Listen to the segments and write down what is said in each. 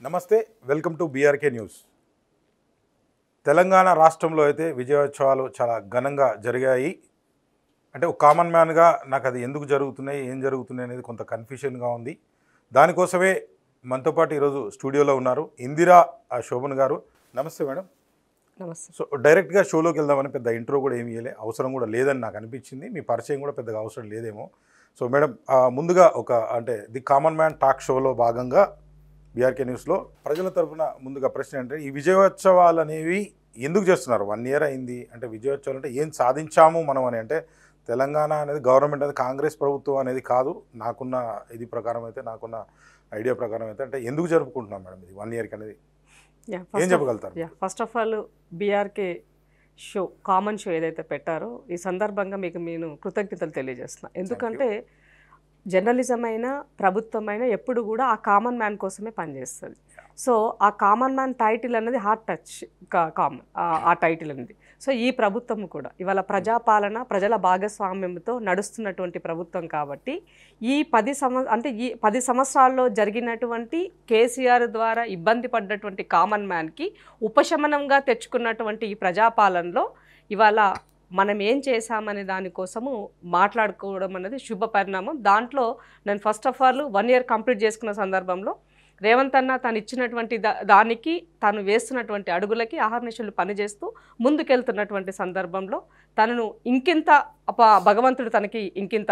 నమస్తే, welcome to BRK news. Telangana రాష్ట్రంలో అయితే విజయోత్సవాలు చాలా ఘనంగా జరిగాయి. అంటే ఒక కామన్ మ్యాన్గా నాకు అది ఎందుకు జరుగుతున్నాయి, ఏం జరుగుతున్నాయి అనేది కొంత కన్ఫ్యూషన్గా ఉంది. దానికోసమే మనతో పాటు ఈరోజు స్టూడియోలో ఉన్నారు ఇందిరా శోభన్ గారు. నమస్తే మేడం. నమస్తే. సో డైరెక్ట్గా షోలోకి వెళ్దామని పెద్ద ఇంట్రో కూడా ఏమీ ఇవ్వలే, అవసరం కూడా లేదని నాకు అనిపించింది. మీ పరిచయం కూడా పెద్దగా అవసరం లేదేమో. సో మేడం, ముందుగా అంటే ది కామన్ మ్యాన్ టాక్ షోలో భాగంగా బీఆర్కే న్యూస్లో ప్రజల తరఫున ముందుగా ప్రశ్న అంటే, ఈ విజయోత్సవాలు అనేవి ఎందుకు చేస్తున్నారు? 1 year అయింది. అంటే విజయోత్సవాలు అంటే ఏం సాధించాము మనం అని. అంటే తెలంగాణ అనేది గవర్నమెంట్ అనేది కాంగ్రెస్ ప్రభుత్వం అనేది కాదు. నాకున్న ఇది ప్రకారం అయితే, నాకున్న ఐడియా ప్రకారం అయితే, అంటే ఎందుకు జరుపుకుంటున్నాం మేడం ఇది 1 yearకి అనేది ఏం చెప్పగలుగుతారు? First of all BRK show, common show ఏదైతే పెట్టారో ఈ సందర్భంగా మీకు నేను కృతజ్ఞతలు తెలియజేస్తున్నా. ఎందుకంటే జర్నలిజం అయినా ప్రభుత్వమైన ఎప్పుడు కూడా ఆ కామన్ మ్యాన్ కోసమే పనిచేస్తుంది. సో ఆ కామన్ మ్యాన్ టైటిల్ అనేది హార్ట్ టచ్ కామన్, ఆ టైటిల్ అనేది. సో ఈ ప్రభుత్వం కూడా ఇవాళ ప్రజాపాలన, ప్రజల భాగస్వామ్యంతో నడుస్తున్నటువంటి ప్రభుత్వం కాబట్టి ఈ 10 సంవత్సరాల్లో జరిగినటువంటి కేసీఆర్ ద్వారా ఇబ్బంది పడ్డటువంటి కామన్ మ్యాన్కి ఉపశమనంగా తెచ్చుకున్నటువంటి ఈ ప్రజాపాలనలో ఇవాళ మనం ఏం చేశామనే దానికోసము మాట్లాడుకోవడం అనేది శుభ పరిణామం. దాంట్లో నేను first of all 1 year complete చేసుకున్న సందర్భంలో రేవంత్ అన్న తను ఇచ్చినటువంటి దానికి, తాను వేస్తున్నటువంటి అడుగులకి అహర్నిశలు పనిచేస్తూ ముందుకెళ్తున్నటువంటి సందర్భంలో తనను ఇంకింత భగవంతుడు తనకి ఇంకింత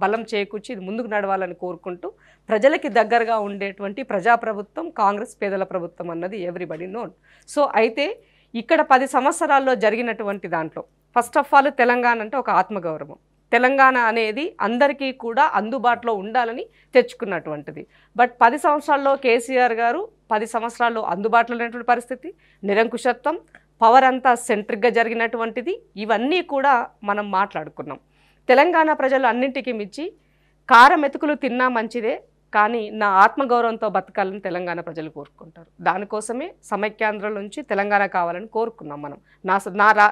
బలం చేకూర్చి ఇది ముందుకు నడవాలని కోరుకుంటూ ప్రజలకి దగ్గరగా ఉండేటువంటి ప్రజాప్రభుత్వం కాంగ్రెస్ పేదల ప్రభుత్వం అన్నది ఎవ్రీబడి నోన్. సో అయితే ఇక్కడ 10 సంవత్సరాల్లో జరిగినటువంటి దాంట్లో ఫస్ట్ ఆఫ్ ఆల్ తెలంగాణ అంటే ఒక ఆత్మగౌరవం. తెలంగాణ అనేది అందరికీ కూడా అందుబాటులో ఉండాలని తెచ్చుకున్నటువంటిది. బట్ 10 సంవత్సరాల్లో కేసీఆర్ గారు 10 సంవత్సరాల్లో అందుబాటులో లేనటువంటి పరిస్థితి, నిరంకుశత్వం, పవర్ అంతా సెంట్రిక్గా జరిగినటువంటిది, ఇవన్నీ కూడా మనం మాట్లాడుకున్నాం. తెలంగాణ ప్రజలు అన్నింటికి మించి కారం మెతుకులు తిన్నా మంచిదే, కానీ నా ఆత్మగౌరవంతో బతకాలని తెలంగాణ ప్రజలు కోరుకుంటారు. దానికోసమే సమైక్యాంధ్రం నుంచి తెలంగాణ కావాలని కోరుకున్నాం మనం.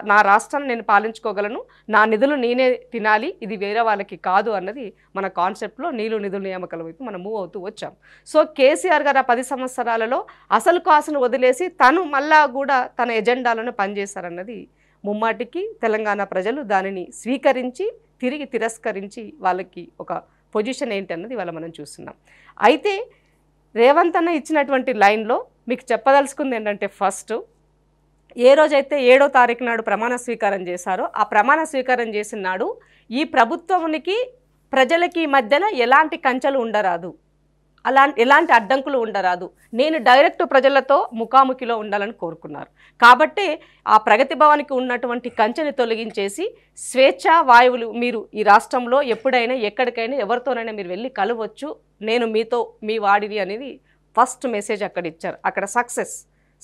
నా రాష్ట్రాన్ని నేను పాలించుకోగలను, నా నిధులు నేనే తినాలి, ఇది వేరే వాళ్ళకి కాదు అన్నది మన కాన్సెప్ట్లో నీళ్ళు నిధుల నియామకాల వైపు మనం మూవ్ అవుతూ వచ్చాం. సో కేసీఆర్ గారు 10 సంవత్సరాలలో అసలు కాసును వదిలేసి తను మళ్ళా కూడా తన ఎజెండాలను పనిచేశారన్నది ముమ్మాటికి తెలంగాణ ప్రజలు దానిని స్వీకరించి తిరిగి తిరస్కరించి వాళ్ళకి ఒక పొజిషన్ ఏంటి అన్నది ఇవాళ మనం చూస్తున్నాం. అయితే రేవంత్ అన్న ఇచ్చినటువంటి లైన్లో మీకు చెప్పదలుచుకుంది ఏంటంటే, ఫస్ట్ ఏ రోజైతే 7వ తారీఖు నాడు ప్రమాణ స్వీకారం చేశారో ఆ ప్రమాణ స్వీకారం చేసిన నాడు ఈ ప్రభుత్వానికి ప్రజలకి మధ్యన ఎలాంటి కంచెలు ఉండరాదు, ఎలాంటి అడ్డంకులు ఉండరాదు, నేను డైరెక్ట్ ప్రజలతో ముఖాముఖిలో ఉండాలని కోరుకున్నారు. కాబట్టి ఆ ప్రగతి భవన్కి ఉన్నటువంటి కంచెని తొలగించేసి స్వేచ్ఛ వాయువులు, మీరు ఈ రాష్ట్రంలో ఎప్పుడైనా ఎక్కడికైనా ఎవరితోనైనా మీరు వెళ్ళి కలవచ్చు, నేను మీతో మీ వాడిని అనేది ఫస్ట్ మెసేజ్ అక్కడ ఇచ్చారు. అక్కడ సక్సెస్,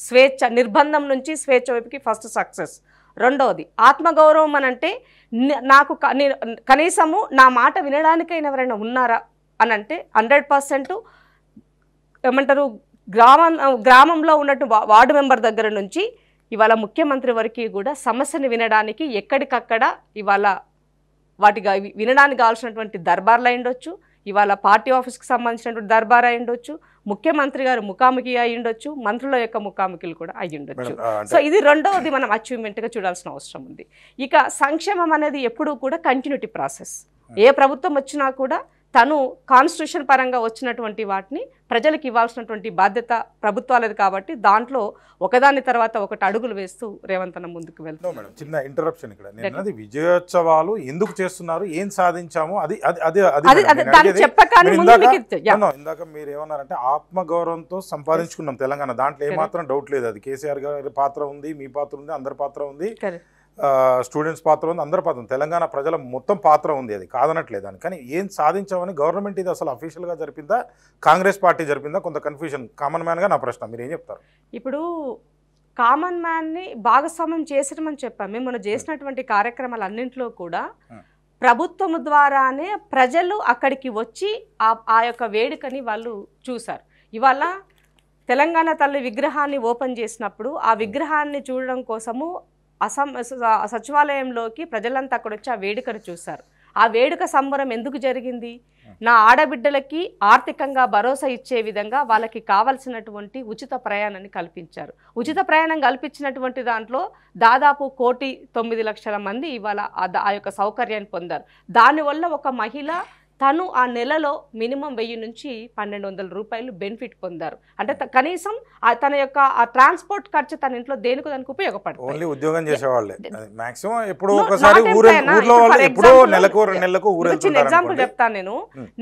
స్వేచ్ఛ, నిర్బంధం నుంచి స్వేచ్ఛ వైపుకి ఫస్ట్ సక్సెస్. రెండవది ఆత్మగౌరవం అని అంటే, నాకు కనీసము నా మాట వినడానికైనా ఎవరైనా ఉన్నారా అని అంటే 100% ఏమంటారు, గ్రామంలో ఉన్నట్టు వార్డు మెంబర్ దగ్గర నుంచి ఇవాళ ముఖ్యమంత్రి వరకు కూడా సమస్యను వినడానికి ఎక్కడికక్కడ ఇవాళ వాటిగా వినడానికి కావాల్సినటువంటి దర్బార్లు అయి ఉండొచ్చు, ఇవాళ పార్టీ ఆఫీస్కి సంబంధించినటువంటి దర్బార్ అయి ఉండొచ్చు, ముఖ్యమంత్రి గారు ముఖాముఖి అయి ఉండొచ్చు, మంత్రుల యొక్క ముఖాముఖిలు కూడా అయి ఉండొచ్చు. సో ఇది రెండవది మనం అచీవ్మెంట్గా చూడాల్సిన అవసరం ఉంది. ఇక సంక్షేమం అనేది ఎప్పుడూ కూడా కంటిన్యూటీ ప్రాసెస్. ఏ ప్రభుత్వం వచ్చినా కూడా తను కాన్స్టిట్యూషన్ పరంగా వచ్చినటువంటి వాటిని ప్రజలకు ఇవ్వాల్సినటువంటి బాధ్యత ప్రభుత్వాలది కాబట్టి దాంట్లో ఒకదాని తర్వాత ఒకటి అడుగులు వేస్తూ రేవంత్ అన్న ముందుకు వెళ్తాం. మేడం, చిన్న ఇంటరప్షన్ ఇక్కడ. నేను అన్నది విజయోత్సవాలు ఎందుకు చేస్తున్నారు, ఏం సాధించాము, ఇందాక మీరు ఏమన్నారంటే ఆత్మగౌరవంతో సంపాదించుకున్నాం తెలంగాణ, దాంట్లో ఏమాత్రం డౌట్ లేదు. అది కేసీఆర్ గారి పాత్ర ఉంది, మీ పాత్ర ఉంది, అందరి పాత్ర ఉంది, స్టూడెంట్స్ పాత్ర ఉంది, అందరి పాత్ర ఉంది, తెలంగాణ ప్రజల మొత్తం పాత్ర ఉంది, అది కాదనట్లేదు అని. కానీ ఏం సాధించామని గవర్నమెంట్ ఇది అసలు అఫీషియల్గా జరిపిందా, కాంగ్రెస్ పార్టీ జరిపిందా? కొంత కన్ఫ్యూజన్. కామన్ మ్యాన్గా నా ప్రశ్న, మీరు ఏం చెప్తారు? ఇప్పుడు కామన్ మ్యాన్ని భాగస్వామ్యం చేసడమని చెప్పాం. మేము మనం చేసినటువంటి కార్యక్రమాలన్నింటిలో కూడా ప్రభుత్వం ద్వారానే ప్రజలు అక్కడికి వచ్చి ఆ యొక్క వేడుకని వాళ్ళు చూశారు. ఇవాళ తెలంగాణ తల్లి విగ్రహాన్ని ఓపెన్ చేసినప్పుడు ఆ విగ్రహాన్ని చూడడం కోసము సచివాలయంలోకి ప్రజలంతా అక్కడ వచ్చి ఆ వేడుకను చూశారు. ఆ వేడుక సంబరం ఎందుకు జరిగింది? నా ఆడబిడ్డలకి ఆర్థికంగా భరోసా ఇచ్చే విధంగా వాళ్ళకి కావాల్సినటువంటి ఉచిత ప్రయాణాన్ని కల్పించారు. ఉచిత ప్రయాణం కల్పించినటువంటి దాంట్లో దాదాపు 1,9,00,000 మంది ఇవాళ ఆ యొక్క సౌకర్యాన్ని పొందారు. దానివల్ల ఒక మహిళ తను ఆ నెలలో మినిమం 1000 నుంచి 1,200 రూపాయలు బెనిఫిట్ పొందారు. అంటే కనీసం తన యొక్క ఆ ట్రాన్స్పోర్ట్ ఖర్చు తన ఇంట్లో దేనికి దానికి ఉపయోగపడుతుంది. ఓన్లీ ఉద్యోగం చేసేవాళ్ళే మాక్సిమం ఎప్పుడో ఒకసారి ఊర్లో వాళ్ళు ఎప్పుడో నెలకు 2 నెలలకు చిన్న ఎగ్జాంపుల్ చెప్తాను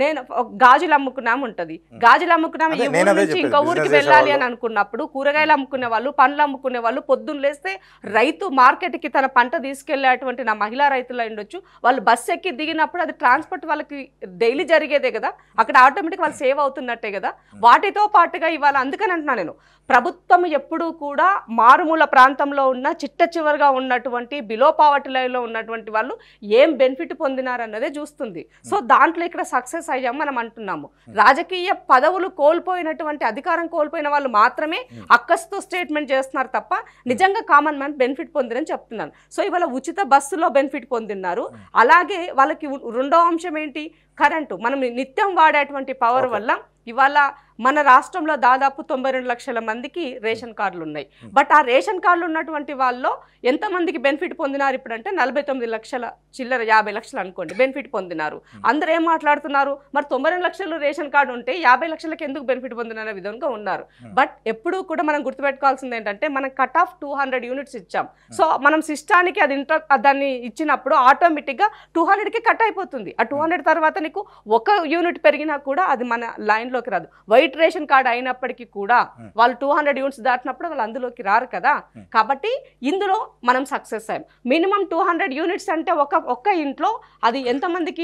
నేను గాజులు అమ్ముకున్నాము ఉంటది. గాజులు అమ్ముకున్నాము ఈ ఊరు నుంచి ఇంకో ఊరికి వెళ్ళాలి అని అనుకున్నప్పుడు కూరగాయలు అమ్ముకునే వాళ్ళు, పండ్లు అమ్ముకునే వాళ్ళు పొద్దున్న లేస్తే రైతు మార్కెట్ కి తన పంట తీసుకెళ్లేటువంటి నా మహిళా రైతులు ఉండొచ్చు, వాళ్ళు బస్సు ఎక్కి దిగినప్పుడు అది ట్రాన్స్పోర్ట్ వాళ్ళకి డైలీ జరిగేదే కదా, అక్కడ ఆటోమేటిక్ వాళ్ళు సేవ్ అవుతున్నట్టే కదా. వాటితో పాటుగా ఇవాళ అందుకని అంటున్నా నేను, ప్రభుత్వం ఎప్పుడూ కూడా మారుమూల ప్రాంతంలో ఉన్న చిట్ట చివరిగా ఉన్నటువంటి బిలో పావర్టీ లైన్లో ఉన్నటువంటి వాళ్ళు ఏం బెనిఫిట్ పొందినారన్నదే చూస్తుంది. సో దాంట్లో ఇక్కడ సక్సెస్ అయ్యాం మనం అంటున్నాము. రాజకీయ పదవులు కోల్పోయినటువంటి అధికారం కోల్పోయిన వాళ్ళు మాత్రమే అక్కస్తో స్టేట్మెంట్ చేస్తున్నారు తప్ప నిజంగా కామన్ మ్యాన్ బెనిఫిట్ పొందిరని చెప్తున్నాను. సో ఇవాళ ఉచిత బస్సులో బెనిఫిట్ పొందిన్నారు. అలాగే వాళ్ళకి రెండో అంశం ఏంటి? కరెంటు. మనం నిత్యం వాడేటువంటి పవర్ వల్ల ఇవాళ మన రాష్ట్రంలో దాదాపు 92 లక్షల మందికి రేషన్ కార్డులు ఉన్నాయి. బట్ ఆ రేషన్ కార్డులు ఉన్నటువంటి వాళ్ళలో ఎంతమందికి బెనిఫిట్ పొందినారు ఇప్పుడు అంటే 49 లక్షల చిల్లర 50 లక్షలు అనుకోండి బెనిఫిట్ పొందినారు. అందరూ ఏం మాట్లాడుతున్నారు, మరి 92 లక్షలు రేషన్ కార్డు ఉంటే 50 లక్షలకు ఎందుకు బెనిఫిట్ పొందినారనే విధంగా ఉన్నారు. బట్ ఎప్పుడూ కూడా మనం గుర్తుపెట్టుకోవాల్సింది ఏంటంటే మనం కట్ ఆఫ్ 200 యూనిట్స్ ఇచ్చాం. సో మనం సిస్టానికి అది దాన్ని ఇచ్చినప్పుడు ఆటోమేటిక్గా 200కి కట్ అయిపోతుంది. ఆ 200 తర్వాత నీకు ఒక యూనిట్ పెరిగినా కూడా అది మన లైన్లోకి రాదు. వైట్ రేషన్ కార్డు అయినప్పటికీ కూడా వాళ్ళు 200 యూనిట్స్ దాటినప్పుడు వాళ్ళు అందులోకి రారు కదా. కాబట్టి ఇందులో మనం సక్సెస్ అయ్యాం. మినిమం 200 యూనిట్స్ అంటే ఒక్క ఇంట్లో అది ఎంతమందికి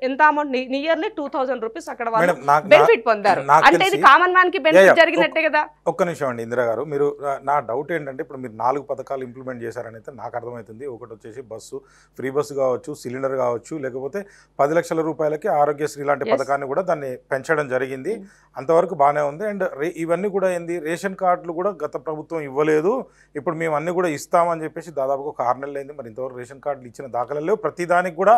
ఎంత అమౌంట్, నియర్లీ 2000 రూపీస్ అక్కడ వాళ్ళు బెనిఫిట్ పొందారు. అంటే ఇది కామన్ మ్యాన్ కి బెనిఫిట్ జరిగినట్టే కదా. ఒక్క నిమిషం అండి ఇందిరా గారు, మీరు నా డౌట్ ఏంటంటే ఇప్పుడు మీరు 4 పథకాలు ఇంప్లిమెంట్ చేశారని అయితే నాకు అర్థమవుతుంది. ఒకటి వచ్చేసి బస్సు, ఫ్రీ బస్సు కావచ్చు, సిలిండర్ కావచ్చు, లేకపోతే 10 లక్షల రూపాయలకి ఆరోగ్యశ్రీ లాంటి పథకాన్ని కూడా దాన్ని పెంచడం జరిగింది. అంతవరకు బాగానే ఉంది. అండ్ ఇవన్నీ కూడా ఏంది, రేషన్ కార్డులు కూడా గత ప్రభుత్వం ఇవ్వలేదు, ఇప్పుడు మేము అన్నీ కూడా ఇస్తామని చెప్పేసి దాదాపుగా ఒక 6 నెలలు అయింది. మరి ఇంతవరకు రేషన్ కార్డులు ఇచ్చిన దాఖలు లేవు. ప్రతిదానికి కూడా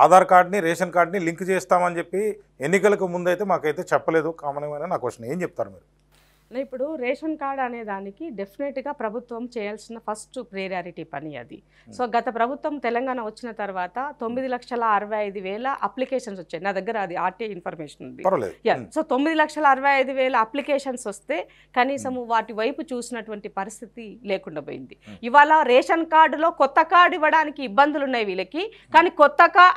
ఆధార్ కార్డుని రేషన్ కార్డుని లింక్ చేస్తామని చెప్పి ఎన్నికలకు ముందు అయితే మాకైతే చెప్పలేదు. కామన్గా నా క్వశ్చన్ ఏం చెప్తారు మీరు? ఇప్పుడు రేషన్ కార్డ్ అనే దానికి డెఫినెట్గా ప్రభుత్వం చేయాల్సిన ఫస్ట్ ప్రియారిటీ పని అది. సో గత ప్రభుత్వం తెలంగాణ వచ్చిన తర్వాత 9,65,000 అప్లికేషన్స్ వచ్చాయి. నా దగ్గర అది ఆర్టీఐ ఇన్ఫర్మేషన్ ఉంది. సో 9,65,000 అప్లికేషన్స్ వస్తే కనీసం వాటి వైపు చూసినటువంటి పరిస్థితి లేకుండా పోయింది. ఇవాళ రేషన్ కార్డులో కొత్త కార్డు ఇవ్వడానికి ఇబ్బందులు ఉన్నాయి వీళ్ళకి, కానీ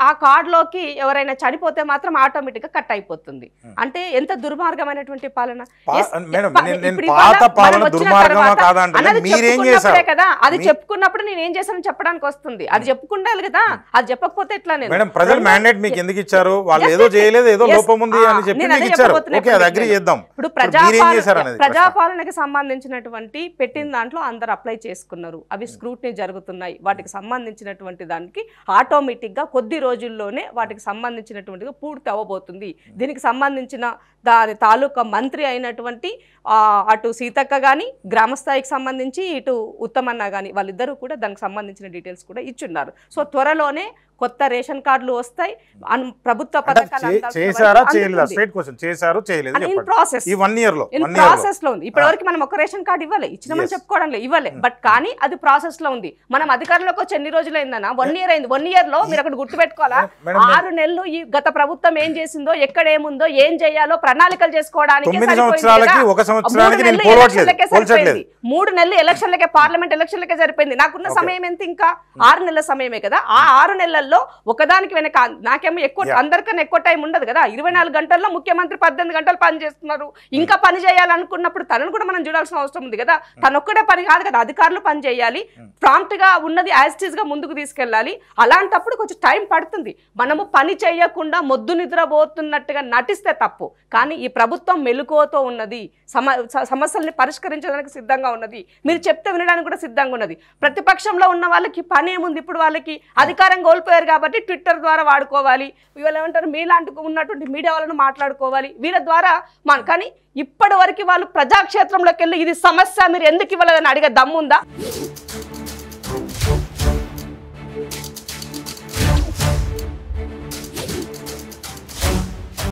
ఆ కార్డులోకి ఎవరైనా చనిపోతే మాత్రం ఆటోమేటిక్గా కట్ అయిపోతుంది. అంటే ఎంత దుర్మార్గమైనటువంటి పాలన. కదా అది చెప్పుకున్నప్పుడు నేను ఏం చేశాను చెప్పడానికి వస్తుంది. అది చెప్పుకుంటాను కదా, అది చెప్పకపోతే ఎట్లా? నేను ప్రజలు మ్యాండేట్ మీకు ఎందుకు ఇచ్చారు? వాళ్ళు ఏదో చేయలేదు, ఏదో లోపం ఉంది అని చెప్పి ఇప్పుడు ప్రజాపాలనకి సంబంధించినటువంటి పెట్టిన దాంట్లో అందరు అప్లై చేసుకున్నారు, అవి స్క్రూటినీ జరుగుతున్నాయి. వాటికి సంబంధించినటువంటి దానికి ఆటోమేటిక్ గా కొద్ది రోజుల్లోనే వాటికి సంబంధించినటువంటిగా పూర్తి అవ్వబోతుంది. దీనికి సంబంధించిన దాని తాలూకా మంత్రి అయినటువంటి అటు సీతక్క కానీ గ్రామస్థాయికి సంబంధించి ఇటు ఉత్తమన్న కానీ వాళ్ళిద్దరూ కూడా దానికి సంబంధించిన డీటెయిల్స్ కూడా ఇచ్చున్నారు. సో త్వరలోనే కొత్త రేషన్ కార్డులు వస్తాయి. ప్రభుత్వ పథకాలు ఇప్పటివరకు మనం ఒక రేషన్ కార్డు ఇవ్వలే, ఇచ్చినామని చెప్పుకోవడం లేదు, ఇవ్వలే. బట్ కానీ అది ప్రాసెస్ లో ఉంది. మనం అధికారంలోకి వచ్చి ఎన్ని రోజులు అయిందన్నా? 1 year అయింది. 1 year లో మీరు అక్కడ గుర్తుపెట్టుకోవాలా, 6 నెలలు ఈ గత ప్రభుత్వం ఏం చేసిందో, ఎక్కడ ఏముందో, ఏం చేయాలో ప్రణాళికలు చేసుకోవడానికి 3 నెలలు ఎలక్షన్లకే, పార్లమెంట్ ఎలక్షన్లకే సరిపోయింది. నాకున్న సమయం ఎంత? ఇంకా 6 నెలల సమయమే కదా. ఆ 6 నెలల్లో ఒకదానికి వెనక నాకేమో ఎక్కువ, అందరికన్నా ఎక్కువ టైం ఉండదు కదా. 24 గంటల్లో ముఖ్యమంత్రి 18 గంటలు పని చేస్తున్నారు. ఇంకా పని చేయాలనుకున్నప్పుడు తనను కూడా మనం చూడాల్సిన అవసరం ఉంది కదా. తనొక్కడే పని కాదు కదా, అధికారులు పని చేయాలి, ప్రాంప్ట్ గా ఉన్నది యాజ్ ఇట్ ఈజ్ గా ముందుకు తీసుకెళ్ళాలి. అలాంటప్పుడు కొంచెం టైం పడుతుంది. మనము పని చేయకుండా మొద్దు నిద్రపోతున్నట్టుగా నటిస్తే తప్పు. కానీ ఈ ప్రభుత్వం మెలకువతో ఉన్నది, సమస్యల్ని పరిష్కరించడానికి సిద్ధంగా ఉన్నది, మీరు చెప్తే వినడానికి కూడా సిద్ధంగా ఉన్నది. ప్రతిపక్షంలో ఉన్న వాళ్ళకి పని ఏముంది? ఇప్పుడు వాళ్ళకి అధికారం కోల్పోయారు కాబట్టి ట్విట్టర్ ద్వారా వాడుకోవాలి, వీళ్ళు ఏమంటారు మీలాంటి ఉన్నటువంటి మీడియా వాళ్ళను మాట్లాడుకోవాలి వీళ్ళ ద్వారా. కానీ ఇప్పటి వరకు వాళ్ళు ప్రజాక్షేత్రంలోకి వెళ్ళి ఇది సమస్య మీరు ఎందుకు ఇవ్వలేదని అడిగే దమ్ముందా?